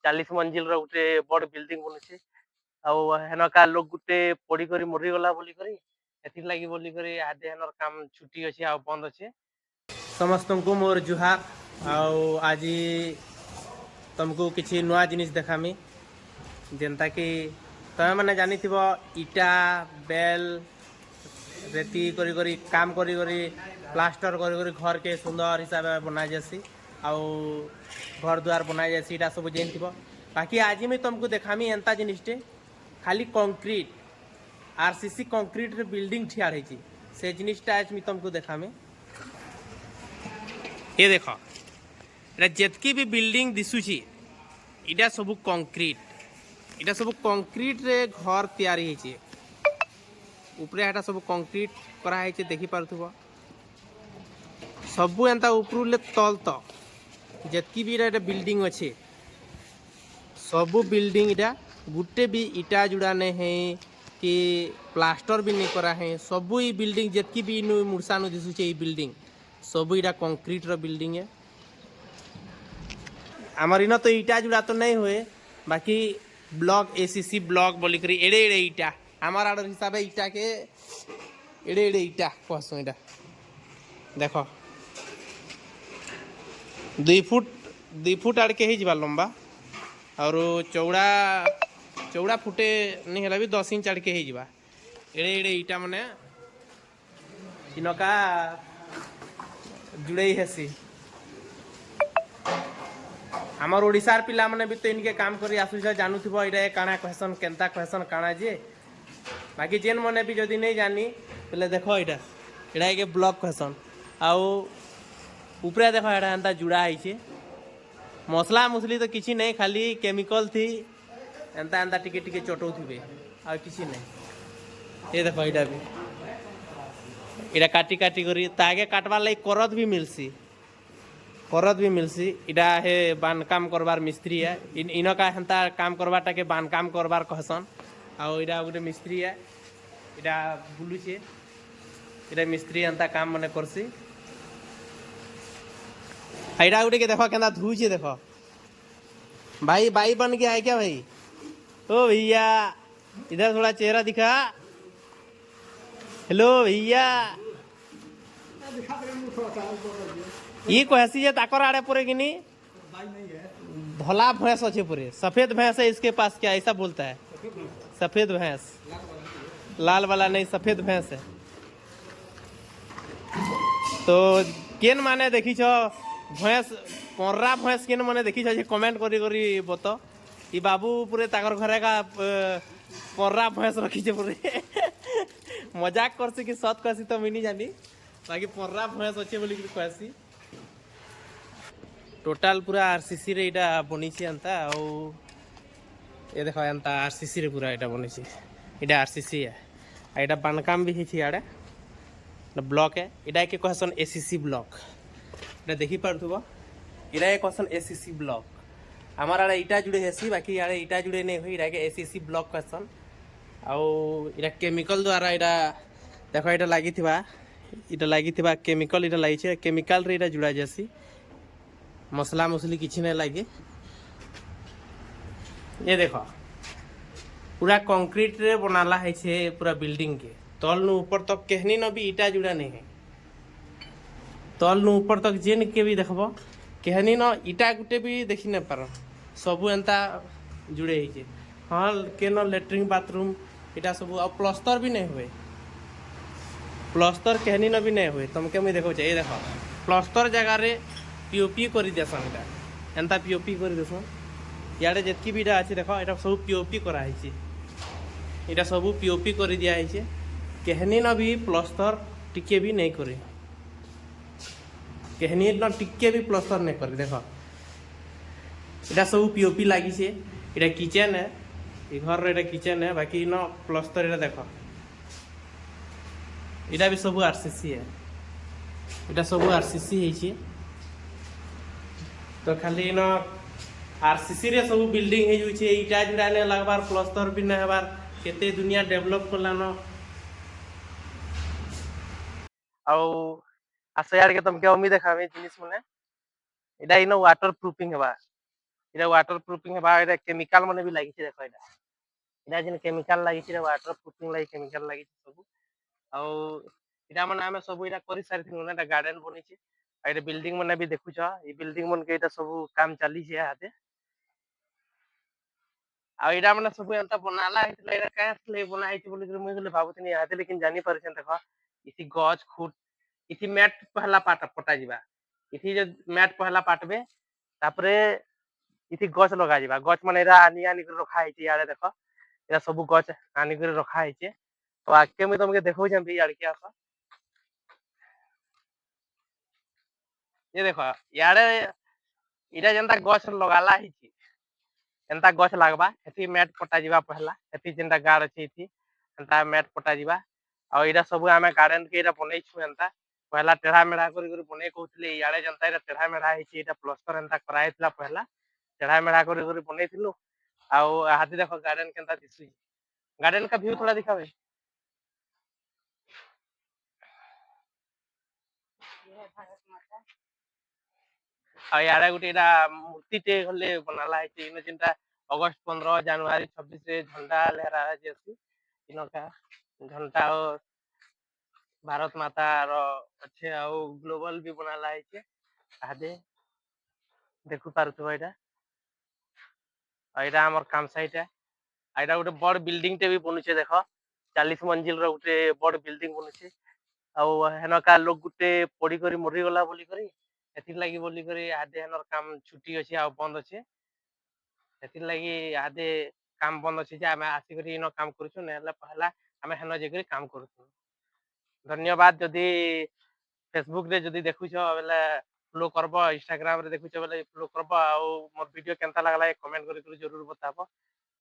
40 मंजिल रो गुटे बड़ बिल्डिंग बनुचे आउ हेनका लोग गुटे पड़ी करी मरी गला बोली करी एथि लागि बोली करी आदे हेनर काम छुट्टी अछि आ बंद अछि। समस्त को मोर जुहार आउ आज तुमको किसी नुआ जिनिस देखामी जेनता कि तुम मैंने जानी इटा बेल रेती करी काम करी प्लास्टर करी घर के सुंदर हिसाब से बना जासी आउ घर द्वार बना जासी इटा सब जेन थी। बाकी आज मैं तुमको देखामी एंता जिनिसटे खाली कंक्रीट आरसीसी कंक्रीट रे बिल्डिंग ठिया रही से जिनिसटा आज मैं तुमको देखामी। ये देख जितकी भी बिल्डिंग दिशुची इटा सब कंक्रीट इटा सब कंक्रीट रे घर तैयारी होइछे ऊपर एटा सब कंक्रीट करा है देखि पारथुबो सबु एंता ऊपर ले तल तक जितकी भी एटा बिल्डिंग अच्छे सबु बिल्डिंग इटा गुटे भी इटा जुड़ा नहीं है कि प्लास्टर भी नहीं करा है सबु ई बिल्डिंग जितकी भी मुर्सानु दिशुचे ई बिल्डिंग सबु इटा कंक्रीट रो बिल्डिंग है। आमर इन तो इटा जुड़ा तो नहीं हुए बाकी ब्लॉक एसीसी ब्लॉक बोली करी एड़े एड़े इटा आमर आड़ हिसाब इटा के एड़े एड़े इटा कहसु इटा देखो 2 फुट आड़ के ही जीवा लंबा और चौड़ा चौड़ा फुटे नहीं है भी 10 इंच आड़ के ही जीवा एड़े एड़े इटा माने इनका जुड़े हेसी आमर ओडिशार पिला माने भी तो इनके काम करी आसुछा जानुथिबो इटा काना कहसन केनता कहसन काना जे बाकी जेन मने भी जदी नहीं जानी पहले देखो इटा इटा के ब्लॉक कहसन आउ ऊपरे देखो इटा एंता जुड़ा आइछे मसला मुसली तो किसी नहीं खाली केमिकल थी एंता एंता टिके टिके चटौथिबे आ किसी नहीं। ये देखो इटा भी इटा काटी काटी करी तागे काटवा लाई करत भी मिलसी इटा हे बांधकाम करबार मिस्त्री है इनका हेंता काम करबाटा के बांधकाम करबार कहसन आउ इटा गोटे मिस्त्री है इटा बुलुचे इटा मिस्त्री हेंता काम मने करसी इटा गोटे के देखो केंता धुचे देखो भाई भाई बन गया है क्या भाई ओ भैया इधर थोड़ा चेहरा दिखा हेलो भैया ये कहसी है ताकर आड़े पूरे कि नहीं धला भैंस अच्छे पूरे सफेद भैंस है इसके पास क्या ऐसा बोलता है सफेद भैंस लाल वाला नहीं सफेद भैंस है। तो केन माने देखी छो भैंस पर्रा भैंस केन माने देखी छो कमेंट करी करी बतो ई बाबू पूरे ताकर घरे का पर्रा भैंस रखी छे पूरे मजाक करसी कि सत कहसी तो मिनी जानी बाकी पर्रा भैंस अच्छे बोली कहसी टोटाल पूरा आरसीसी रे इटा बनी छे एंता और ये देखो एंता आरसीसी रे पूरा इटा बनी छे इटा आरसीसी है इटा बांधकाम भी हिची आड़े ब्लॉक है इटा के कहसन एसीसी ब्लॉक इटा देखि पारथुबो इटा के कहसन एसीसी ब्लॉक हमार आड़े इटा जुड़े हेसी बाकी आड़े इटा जुड़े नहीं हुई इटा के एसीसी ब्लॉक कहसन आउ इटा केमिकल द्वारा इटा देखो इटा लागी थिबा केमिकल इटा लागि छे केमिकल रे इटा जुड़ा जासी मसला मुसली किसी नहीं लगे। ये देखो पूरा कंक्रीट रे बनाला है छे पूरा बिल्डिंग के तल नु ऊपर तक कहनी न भी इटा जुड़ा नहीं है तल नु ऊपर तक जेन के भी देखबो कहनी न इटा गुटे भी देखि न पार सबु एंता जुड़े है छे हाँ के न लेट्रिन बाथरूम इटा सब और प्लास्टर भी नहीं हुए प्लास्टर कहनी न भी नहीं हुए तुमके मुझे देखो ये देखो प्लास्टर जगह रे पीओपी कर देसन इटा एंता पीओपी कर देसन याडे जेतकी भी अच्छे देखो ये सब पीओपी कराई इटा सब पीओपी कर दिया है कहनी न भी प्लास्टर टिके भी नहीं करे कहनी न टिके भी प्लास्टर नहीं करे देखो इटा सब पीओपी लगी छे इटा किचन है ये घर रे किचन है बाकी न प्लास्टर इटा देखो इटा भी सब आरसीसी है इटा सब आरसीसी है तो खाली न आरसीसी रे सब बिल्डिंग है जो छे इटा जुड़ा ने लगबार प्लास्टर भी नहीं हबार केते दुनिया डेवलप करलानो आउ आसे यार के तुम के उम्मीद देखावे जिनिस मने इटा इनो वाटर प्रूफिंग हेबा इरा वाटर प्रूफिंग है बा इरा केमिकल मने भी लागी छै देखो इरा जिन केमिकल लागी छै वाटर प्रूफिंग लागी केमिकल लागी सब आ इरा माने हमें सब इरा करि सारि थिनु ना गार्डन बनी छै आ इरा बिल्डिंग मने भी देखु छ ई बिल्डिंग मन के इटा सब काम चली छै हाते आ इरा माने सब एंता बनाला है इरा काहे बना है बोली मुई बोले भाबुतनी हाते लेकिन जानी परछन देखो इसी गछ खूट इसी मैट पहला पाटा पटा जिबा इसी जे मैट पहला पाटबे तापरे इसी गछ लगा जिबा गछ माने एरा आनी आनी कर रखा है यारे देखो एरा सब गछ आनी कर रखा है तो आके मुई तुमके देखौ जंती यार के आस ये देखो यारे इरा जंता गछ लगाला है एंता गछ लागबा एथि मैट पटा जिबा पहला एथि जेंता गाड़ अछि इथि एंता मैट पटा जिबा आ इरा सब आमे गार्डन के इरा बनै छु एंता पहला टेढ़ा मेढ़ा करी बनै कहउतले यारे जंता इरा टेढ़ा मेढ़ा है इटा प्लास्टर एंता कराइतला पहला टेढ़ा मेढ़ा करी बनैथिलु आ हाथी देखो गार्डन केंता दिसु गार्डन का व्यू थोड़ा दिखावे आ यारे गुटे इरा मूर्ति टे हले बनाला है इन चिंता अगस्त 15 जनवरी 26 रे झंडा लहरा जेसी इनका झंडा भारत माता रो अच्छे आ ग्लोबल भी बनाला है आदे देखु पारुथबा इटा आ इटा हमर काम साइट है आ इटा गुटे बड़ बिल्डिंग टे भी बनुचे देखो 40 मंजिल रो गुटे बड़ बिल्डिंग बनुचे आ हेनका लोग गुटे पड़ी करी मरी गला बोली करी एथि लागी बोली करी आदे हनर काम छुट्टी अछि आ बंद अछि एथि लागी आदे काम बंद अछि जे हमें आसी करी इन काम करूछु नेला पहला हमें हेन जेकरी काम करूछु धन्यवाद जदी फेसबुक रे जदी देखुछ बेले फॉलो करबो इंस्टाग्राम रे देखुछ बेले फॉलो करबो आ मोर वीडियो केनता लागला कमेंट करी जरूर बताबो।